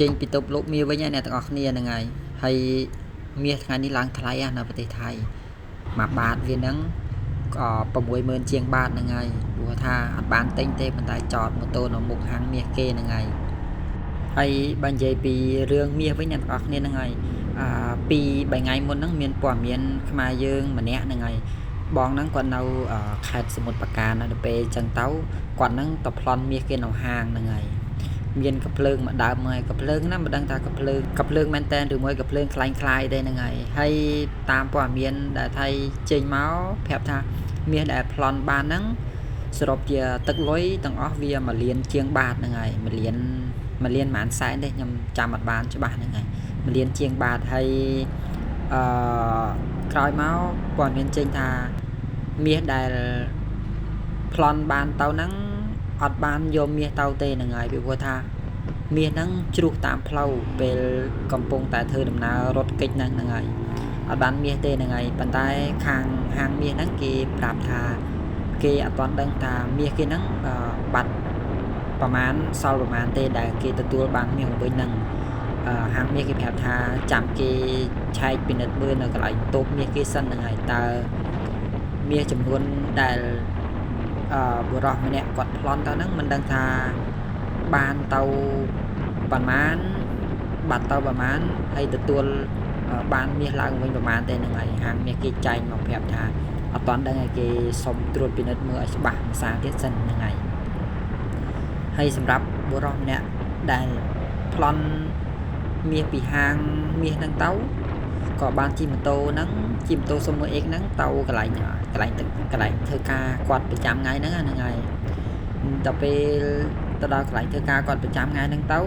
ចេញពីតូបលោកមាសវិញអ្នកទាំងអស់គ្នាហ្នឹងហើយហើយមាសថ្ងៃនេះឡើងថ្លៃនៅប្រទេសថៃមួយបាតវាហ្នឹងក៏60000ជាងបាតហ្នឹងហើយព្រោះថាអត់បានទិញទេប៉ុន្តែចតម៉ូតូនៅមុខហាងមាសគេហ្នឹងហើយហើយបើនិយាយពីរឿងមាសវិញអ្នកទាំងអស់គ្នាហ្នឹងហើយពី3ថ្ងៃមុនហ្នឹងមានព័ត៌មានខ្មែរយើងម្នាក់ហ្នឹងហើយបងហ្នឹងគាត់នៅខេត្តសមុទ្រប្រការនៅពេលអញ្ចឹងទៅគាត់ហ្នឹងទៅប្លន់មាសគេនៅហាងហ្នឹងហើយមានកាភ្លើងមកដើមហើយកាភ្លើងណាមិនដឹងថាកាភ្លើងមែនតើឬមួយកាភ្លើងคล้ายៗទេហ្នឹងហើយតាមព័ត៌មានដែលថៃចេញមកប្រាប់ថាមាសដែលប្លន់បានហ្នឹងសរុបជាទឹកលុយទាំងអស់វា1លានជាងបាតហ្នឹងហើយ1លានប្រហែលសែនទេខ្ញុំចាំអត់បានច្បាស់ហ្នឹងហើយ1លានជាងបាតហើយក្រោយមកព័ត៌មានចេញថាមាសដែលប្លន់បានទៅហ្នឹងអត់បានយកមាសទៅទេហ្នឹងហើយពីព្រោះថាមាសហ្នឹងជ្រុះតាមផ្លូវពេលកំពុងតែធ្វើដំណើររត់គេចហ្នឹងហើយអត់បានមាសទេហ្នឹងហើយប៉ុន្តែខាងហាងមាសហ្នឹងគេប្រាប់ថាគេអត់ទាន់ដឹងថាមាសគេហ្នឹងបាត់ប្រហែលសល់ប្រហែលទេដែលគេទទួលបានមាសវិញហ្នឹងហាងមាសគេប្រាប់ថាចាំគេឆែកពិនិត្យមើលនៅកន្លែងតូបមាសគេសិនហ្នឹងហើយតើមាសចំនួនដែលបុរសម្នាក់គាត់ប្លន់ទៅហ្នឹងមិនដឹងថាបានទៅប្រហែលបាត់ទៅប្រហែលហើយទទួលបានមាសឡើងវិញប្រហែលទេហ្នឹងហើយហាងមាសគេចែងមកប្រាប់ថាអត់ទាន់ដឹងឲ្យគេសុំត្រួតពិនិត្យមើលឲ្យច្បាស់ភាសាទៀតសិនហ្នឹងហើយសម្រាប់បុរសម្នាក់ដែលប្លន់មាសពីហាងមាសហ្នឹងទៅក៏បានជិះម៉ូតូហ្នឹងជិះម៉ូតូ Sumo X ហ្នឹងទៅកន្លែងធ្វើការគាត់ប្រចាំថ្ងៃហ្នឹងហើយដល់ពេលទៅដល់កន្លែងធ្វើការគាត់ប្រចាំថ្ងៃហ្នឹងទៅ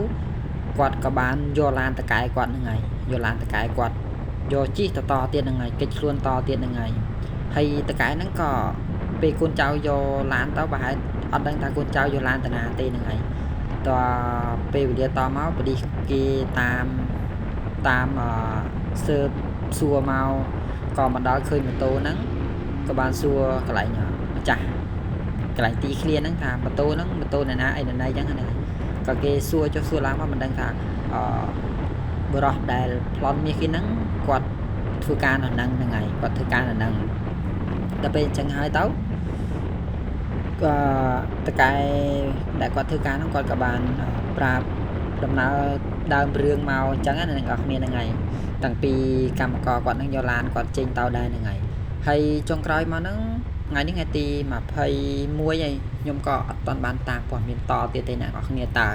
គាត់ក៏បានយកឡានតកែគាត់ហ្នឹងហើយយកឡានតកែគាត់យកជិះតទៀតហ្នឹងហើយគេចខ្លួនតទៀតហ្នឹងហើយតកែហ្នឹងក៏ពេលកូនចៅយកឡានទៅប្រហែលអត់ដឹងថាកូនចៅយកឡានតាណាទេហ្នឹងហើយតពេលវេលាតមកបឌីគេតាមសើបសួរមកក៏មិនដល់ឃើញម៉ូតូហ្នឹងក៏បានសួរកន្លែងម្ចាស់កន្លែងទីឃ្លាហ្នឹងថាម៉ូតូហ្នឹងម៉ូតូណាអីណាអញ្ចឹងហ្នឹងក៏គេសួរចុះសួរឡើងមកមិនដឹងថាបរោះដែលប្លន់មាសគេហ្នឹងគាត់ធ្វើការនៅហ្នឹងហើយគាត់ធ្វើការនៅហ្នឹងដល់ពេលអញ្ចឹងហើយទៅតកែដែលគាត់ធ្វើការហ្នឹងគាត់ក៏បានប្រាប់ដំណើរដើមរឿងមកអញ្ចឹងណាអ្នកនរគ្នាហ្នឹងហើយតាំងពីកម្មករគាត់នឹងយកឡានគាត់ចេញទៅដែរហ្នឹងហើយចុងក្រោយមកហ្នឹងថ្ងៃនេះថ្ងៃទី21ហើយខ្ញុំក៏អត់ទាន់បានតាមព័ត៌មានតទៀតទេអ្នកនរគ្នាតើ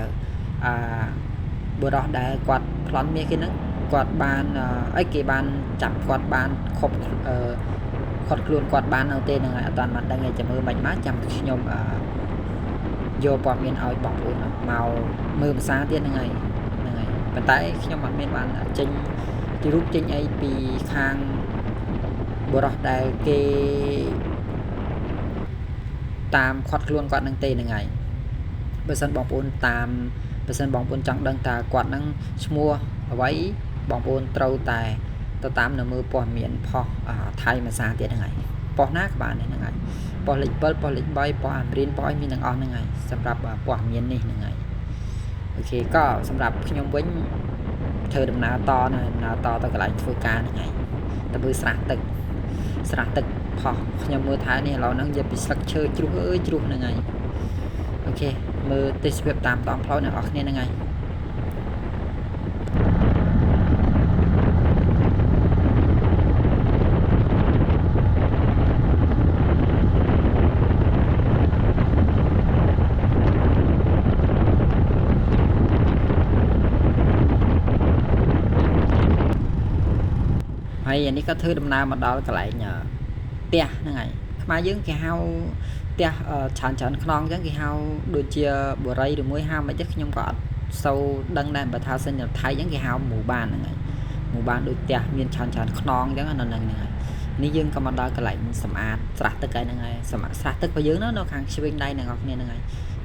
បុរសដែលគាត់ប្លន់មាសគេហ្នឹងគាត់បានអីគេបានចាប់គាត់បានខប់គាត់ខ្លួនគាត់បាននៅទេហ្នឹងហើយអត់ទាន់បានដឹងទេចាំមើលមិនមកចាំខ្ញុំយកព័ត៌មានឲ្យបងប្អូនមកមើលភាសាទៀតហ្នឹងហើយប៉ុន្តែខ្ញុំអត់មានបានចេញទីរូបចេញអីពីខាងបុរសដែលគេតាមខាត់ខ្លួនគាត់នឹងទេហ្នឹងហើយបើសិនបងប្អូនចង់ដឹងតើគាត់នឹងឈ្មោះអ្វីបងប្អូនត្រូវតែទៅតាមនៅមើលព័ត៌មានផុសថៃភាសាទៀតហ្នឹងហើយប៉ុសណាក៏បានហ្នឹងហើយប៉ុសលេខ7ប៉ុសលេខ3ប៉ុសអាមេរិកប៉ុសអីមានទាំងអស់ហ្នឹងហើយសម្រាប់ព័ត៌មាននេះហ្នឹងហើយអូខេក៏សម្រាប់ខ្ញុំវិញធ្វើដំណើរតទៅកន្លែងធ្វើការហ្នឹងហើយទៅមើលស្រះទឹកផុសខ្ញុំមើលថែនេះឥឡូវហ្នឹងនិយាយពីស្លឹកឈើជ្រុះហ្នឹងហើយអូខេមើលទេសភាពតាមដងផ្លូវអ្នកនរគ្នាហ្នឹងហើយហើយអានេះក៏ធ្វើដំណើរមកដល់កន្លែងផ្ទះហ្នឹងហើយខ្មែរយើងគេហៅផ្ទះច្រើនខ្នងអញ្ចឹងគេហៅដូចជាបុរីឬមួយហៅមិនទេខ្ញុំក៏អត់សូវដឹងដែរបើថាសិនថៃអញ្ចឹងគេហៅหมู่บ้านហ្នឹងហើយหมู่บ้านដូចផ្ទះមានច្រើនខ្នងអញ្ចឹងនៅហ្នឹងហើយនេះយើងក៏មកដល់កន្លែងសម្អាតស្រះទឹកហើយហ្នឹងហើយស្រះទឹករបស់យើងនៅខាងឆ្វេងដៃអ្នកនរគ្នាហ្នឹងហើយ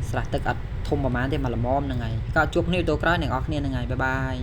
ស្រះទឹកអត់ធំប្រហែលទេមកល្មមហ្នឹងហើយក៏ជួបគ្នាវីដេអូក្រោយអ្នកនរគ្នាហ្នឹងហើយបាយបាយ